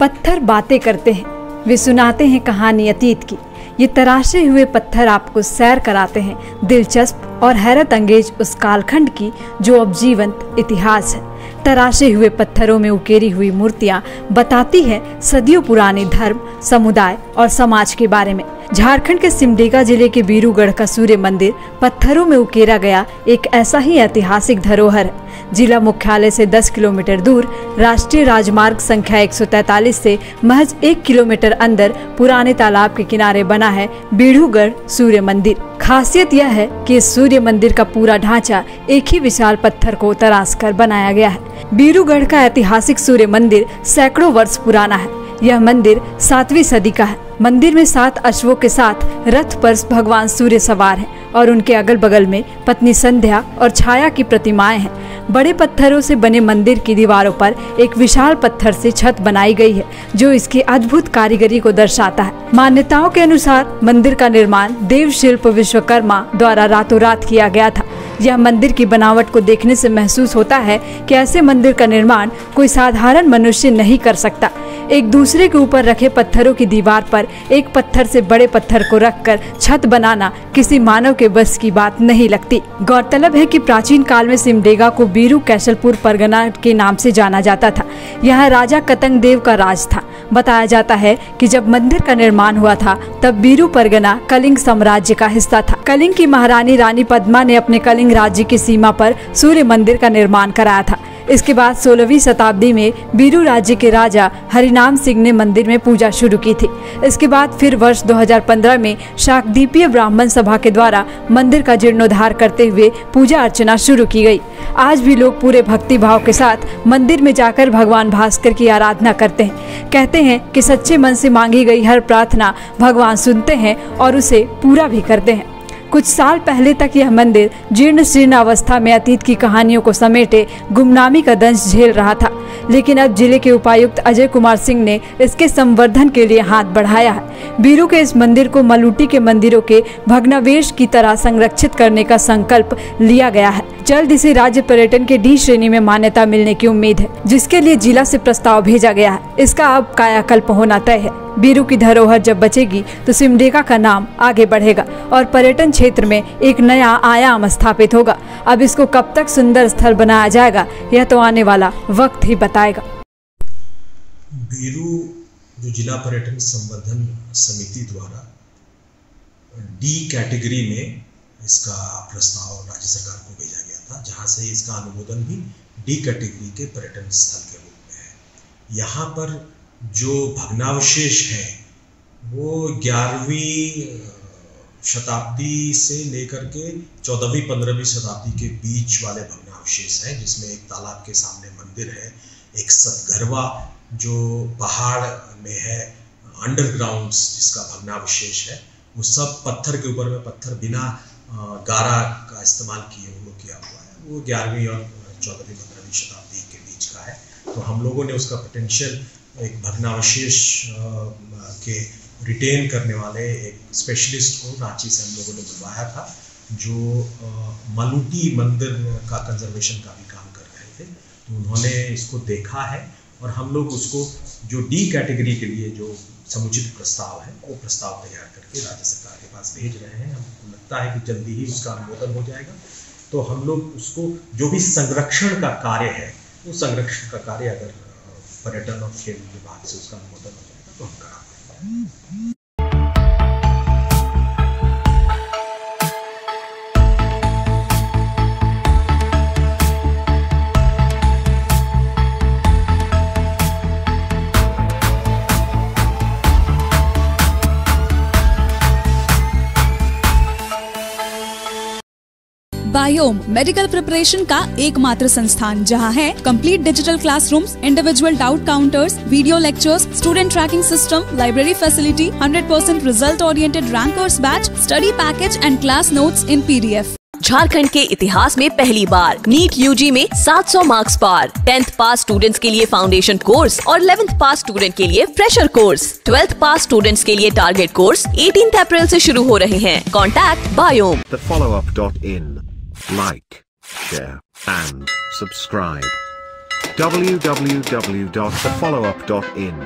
पत्थर बातें करते हैं, वे सुनाते हैं कहानी अतीत की। ये तराशे हुए पत्थर आपको सैर कराते हैं दिलचस्प और हैरत अंगेज उस कालखंड की जो अब जीवंत इतिहास है। तराशे हुए पत्थरों में उकेरी हुई मूर्तियां बताती हैं सदियों पुराने धर्म, समुदाय और समाज के बारे में। झारखंड के सिमडेगा जिले के बीरूगढ़ का सूर्य मंदिर पत्थरों में उकेरा गया एक ऐसा ही ऐतिहासिक धरोहर है। जिला मुख्यालय से 10 किलोमीटर दूर राष्ट्रीय राजमार्ग संख्या 143 से महज 1 किलोमीटर अंदर पुराने तालाब के किनारे बना है बीरूगढ़ सूर्य मंदिर। खासियत यह है कि इस सूर्य मंदिर का पूरा ढांचा एक ही विशाल पत्थर को तराश कर बनाया गया है। बीरूगढ़ का ऐतिहासिक सूर्य मंदिर सैकड़ों वर्ष पुराना है। यह मंदिर 7वीं सदी का है। मंदिर में 7 अश्वों के साथ रथ पर भगवान सूर्य सवार हैं और उनके अगल बगल में पत्नी संध्या और छाया की प्रतिमाएं हैं। बड़े पत्थरों से बने मंदिर की दीवारों पर एक विशाल पत्थर से छत बनाई गई है जो इसकी अद्भुत कारीगरी को दर्शाता है। मान्यताओं के अनुसार मंदिर का निर्माण देव शिल्प विश्वकर्मा द्वारा रातों रात किया गया था। यह मंदिर की बनावट को देखने से महसूस होता है कि ऐसे मंदिर का निर्माण कोई साधारण मनुष्य नहीं कर सकता। एक दूसरे के ऊपर रखे पत्थरों की दीवार पर एक पत्थर से बड़े पत्थर को रखकर छत बनाना किसी मानव के बस की बात नहीं लगती। गौरतलब है कि प्राचीन काल में सिमडेगा को बीरू कैसलपुर परगना के नाम से जाना जाता था। यहाँ राजा कतंग देव का राज था। बताया जाता है कि जब मंदिर का निर्माण हुआ था तब बीरू परगना कलिंग साम्राज्य का हिस्सा था। कलिंग की महारानी रानी पद्मा ने अपने कलिंग राज्य की सीमा पर सूर्य मंदिर का निर्माण कराया था। इसके बाद 16वीं शताब्दी में बीरू राज्य के राजा हरिनाम सिंह ने मंदिर में पूजा शुरू की थी। इसके बाद फिर वर्ष 2015 में शाकदीपीय ब्राह्मण सभा के द्वारा मंदिर का जीर्णोद्धार करते हुए पूजा अर्चना शुरू की गई। आज भी लोग पूरे भक्ति भाव के साथ मंदिर में जाकर भगवान भास्कर की आराधना करते हैं। कहते हैं कि सच्चे मन से मांगी गई हर प्रार्थना भगवान सुनते हैं और उसे पूरा भी करते हैं। कुछ साल पहले तक यह मंदिर जीर्ण शीर्ण अवस्था में अतीत की कहानियों को समेटे गुमनामी का दंश झेल रहा था, लेकिन अब जिले के उपायुक्त अजय कुमार सिंह ने इसके संवर्धन के लिए हाथ बढ़ाया है। बीरू के इस मंदिर को मलूटी के मंदिरों के भग्नावशेष की तरह संरक्षित करने का संकल्प लिया गया है। जल्द इसे राज्य पर्यटन के डी श्रेणी में मान्यता मिलने की उम्मीद है, जिसके लिए जिला से प्रस्ताव भेजा गया है। इसका अब कायाकल्प होना तय है। बीरू की धरोहर जब बचेगी तो सिमडेगा का नाम आगे बढ़ेगा और पर्यटन क्षेत्र में एक नया आयाम स्थापित होगा। अब इसको कब तक सुंदर स्थल बनाया जाएगा यह तो आने वाला वक्त ही बताएगा। बीरू जो जिला पर्यटन संवर्धन समिति द्वारा डी कैटेगरी में इसका प्रस्ताव राज्य सरकार को भेजा गया था, जहां से इसका अनुमोदन भी डी कैटेगरी के पर्यटन स्थल के रूप में है। यहाँ पर जो भग्नावशेष हैं वो 11वीं शताब्दी से लेकर के 14वीं 15वीं शताब्दी के बीच वाले भग्नावशेष हैं, जिसमें एक तालाब के सामने मंदिर है, एक सतगरवा जो पहाड़ में है, अंडरग्राउंड जिसका भग्नावशेष है, वो सब पत्थर के ऊपर में पत्थर बिना गारा का इस्तेमाल किए हुए किया हुआ है। वो 11वीं और 14वीं 15वीं शताब्दी के बीच का है। तो हम लोगों ने उसका पोटेंशियल एक भग्नावशेष के रिटेन करने वाले एक स्पेशलिस्ट को रांची से हम लोगों ने बुलवाया था, जो मलूटी मंदिर का कंजर्वेशन का भी काम कर रहे थे। तो उन्होंने इसको देखा है और हम लोग उसको जो डी कैटेगरी के लिए जो समुचित प्रस्ताव है वो प्रस्ताव तैयार करके राज्य सरकार के पास भेज रहे हैं। हमको लगता है कि जल्दी ही उसका अनुमोदन हो जाएगा। तो हम लोग उसको जो भी संरक्षण का कार्य है वो संरक्षण का कार्य अगर पर्यटन और खेल विभाग से उसका अनुमोदन हो जाएगा तो हम करा पाएंगे। बायोम मेडिकल प्रिपरेशन का एकमात्र संस्थान जहां है complete digital classrooms, individual doubt counters, video lectures, student tracking system, library facility, 100% result oriented rankers batch, study package and class notes in PDF। Jharkhand के इतिहास में पहली बार नीट UG में 700 मार्क्स पार। 10th पास स्टूडेंट्स के लिए फाउंडेशन कोर्स और 11th पास student के लिए फ्रेशर कोर्स। 12th पास स्टूडेंट्स के लिए टारगेट कोर्स 18 अप्रैल से शुरू हो रहे हैं। Contact biome. thefollowup.in. Like, share and subscribe. www.thefollowup.in